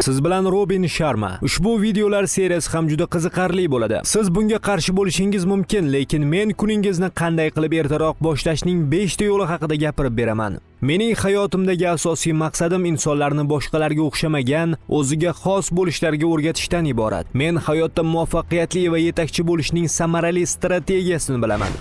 Siz bilan Robin Sharma. Ushbu videolar seriyasi ham juda qiziqarli bo'ladi. Siz bunga qarshi bo'lishingiz mumkin, lekin men kuningizni qanday qilib ertaroq boshlashning 5 ta yo'li haqida gapirib beraman. Mening hayotimdagi asosiy maqsadim insonlarni boshqalarga o'xshamagan, o'ziga xos bo'lishlarga o'rgatishdan iborat. Men hayotda muvaffaqiyatli va yetakchi bo'lishning samarali strategiyasini bilaman.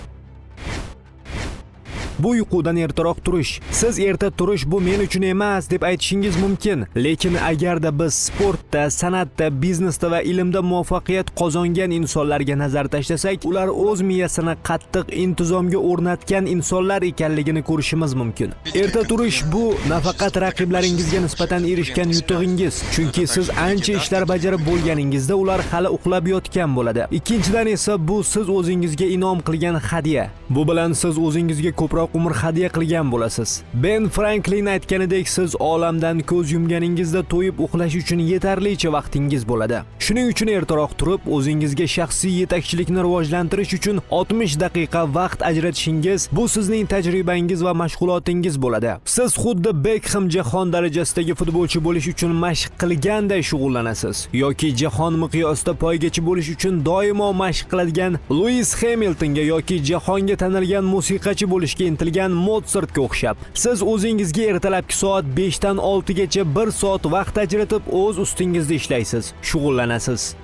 Bu uyqudan ertaroq turish. Siz erta turish bu men uchun emas deb aytishingiz mumkin, lekin agarda biz sportda, san'atda, biznesda va ilmda muvaffaqiyat qozongan insonlarga nazar tashlasak, ular o'z miyasini qattiq intizomga o'rnatgan insonlar ekanligini ko'rishimiz mumkin. Erta turish bu nafaqat raqiblaringizga nisbatan erishgan yutug'ingiz, chunki siz ancha ishlar bajarib bo'lganingizda ular hali uxlab yotgan bo'ladi. Ikkinchidan esa bu siz o'zingizga inom qilgan hadya. Bu bilan siz o'zingizga ko'proq umr hadya qilgan bo'lasiz. Ben Franklin aytganidek, siz olamdan ko'z yumganingizda to'yib uxlash uchun yetarlicha vaqtingiz bo'ladi. Shuning uchun ertaroq turib, o'zingizga shaxsiy yetakchilikni rivojlantirish uchun 60 daqiqa vaqt ajratishingiz bu sizning tajribangiz va mashg'ulotingiz bo'ladi. Siz xuddi Beckham jahon darajasidagi futbolchi bo'lish uchun mashq qilganday shug'ullanasiz, yoki jahon miqyosida poygachi bo'lish uchun doimo mashq qiladigan Lewis Hamiltonga yoki jahonga tanilgan musiqachi bo'lishga intilgan Mozartga o'xshab, siz o'zingizga ertalabki soat 5 dan 6 gacha 1 soat vaqt ajratib o'z ustingizda ishlaysiz, shug'ullanasiz.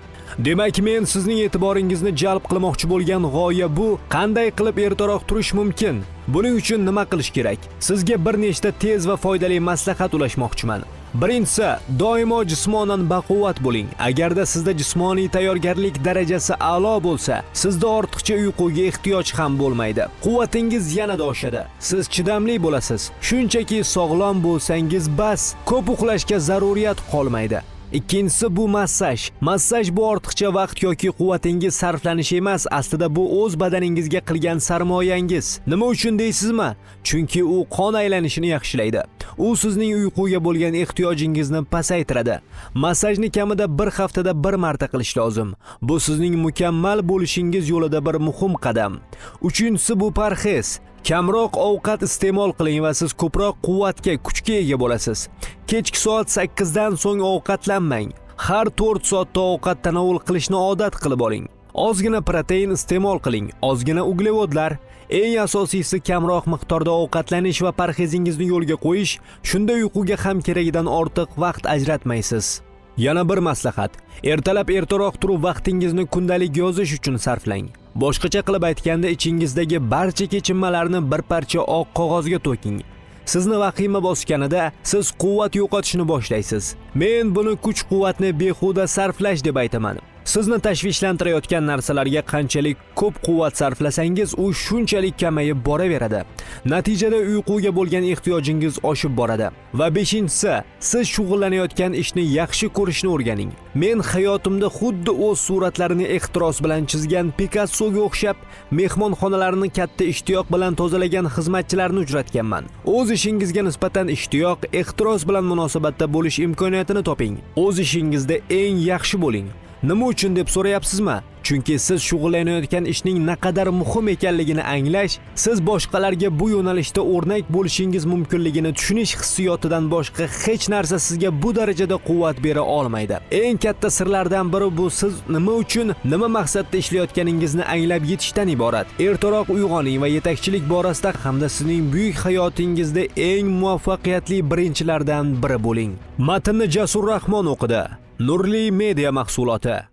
Demak, men sizning e'tiboringizni jalb qilmoqchi bo'lgan g'oya bu: qanday qilib ertaroq turish mumkin? Buning uchun nima qilish kerak? Sizga bir nechta tez va foydali maslahat ulashmoqchiman. Birinchisi, doimo jismonan baquvvat bo'ling. Agarda sizda jismoniy tayyorgarlik darajasi a'lo bo'lsa, sizda ortiqcha uyquga ehtiyoj ham bo'lmaydi. Quvvatingiz yanada oshadi. Siz chidamli bo'lasiz. Shunchaki sog'lom bo'lsangiz bas, ko'p uxlashga zaruriyat qolmaydi. Ikkinchisi bu massaj. Massaj bu ortiqcha vaqt yoki quvvatingiz sarflanishi emas, aslida bu o'z badaningizga qilgan sarmoyangiz. Nima uchun deysizmi? Chunki u qon aylanishini yaxshilaydi. U sizning uyquga bo'lgan ehtiyojingizni pasaytiradi. Massajni kamida 1 haftada 1 marta qilish lozim. Bu sizning mukammal bo'lishingiz yo'lida bir muhim qadam. Uchinchisi bu parhez. Kamroq ovqat iste'mol qiling va siz ko'proq quvvatga, kuchga ega bo'lasiz. Kechki soat 8 dan so'ng ovqatlanmang. Har 4 soatda ovqat tanovul qilishni odat qilib oling. Ozgina protein iste'mol qiling, ozgina uglevodlar. Eng asosiysi kamroq miqdorda ovqatlanish va parhezingizni yo'lga qo'yish. Shunda uyquga ham keragidan ortiq vaqt ajratmaysiz. Yana bir maslahat: ertalab ertaroq turib vaqtingizni kundalik yozish uchun sarflang. Boshqacha qilib aytganda, ichingizdagi barcha kechinmalarni bir parcha oq qog'ozga to'king. Sizni vahima bosganida siz quvvat yo'qotishni boshlaysiz. Men buni kuch-quvvatni behuda sarflash deb aytaman. Sizni tashvishlantirayotgan narsalarga qanchalik ko'p quvvat sarflasangiz, u shunchalik kamayib boraveradi. Natijada uyquga bo'lgan ehtiyojingiz oshib boradi. Va 5-inchisi, siz shug'ullanayotgan ishni yaxshi ko'rishni o'rganing. Men hayotimda xuddi o'z suratlarini ehtiros bilan chizgan Pikassoga o'xshab, mehmonxonalarni katta ishtiyoq bilan tozalagan xizmatchilarni uchratganman. O'z ishingizga nisbatan ishtiyoq, ehtiros bilan munosabatda bo'lish imkoniyatini toping. O'z ishingizda eng yaxshi bo'ling. Nima uchun deb so'rayapsizmi? Chunki siz shug'ullanayotgan ishning naqadar muhim ekanligini anglash, siz boshqalarga bu yo'nalishda o'rnak bo'lishingiz mumkinligini tushunish hissiyotidan boshqa hech narsa sizga bu darajada quvvat bera olmaydi. Eng katta sirlardan biri bu siz nima uchun, nima maqsadda ishlayotganingizni anglab yetishdan iborat. Ertaroq uyg'oning va yetakchilik borasida hamda sizning buyuk hayotingizda eng muvaffaqiyatli birinchilardan biri bo'ling. Matnni Jasur Rahmon o'qidi. Nurli media mahsuloti.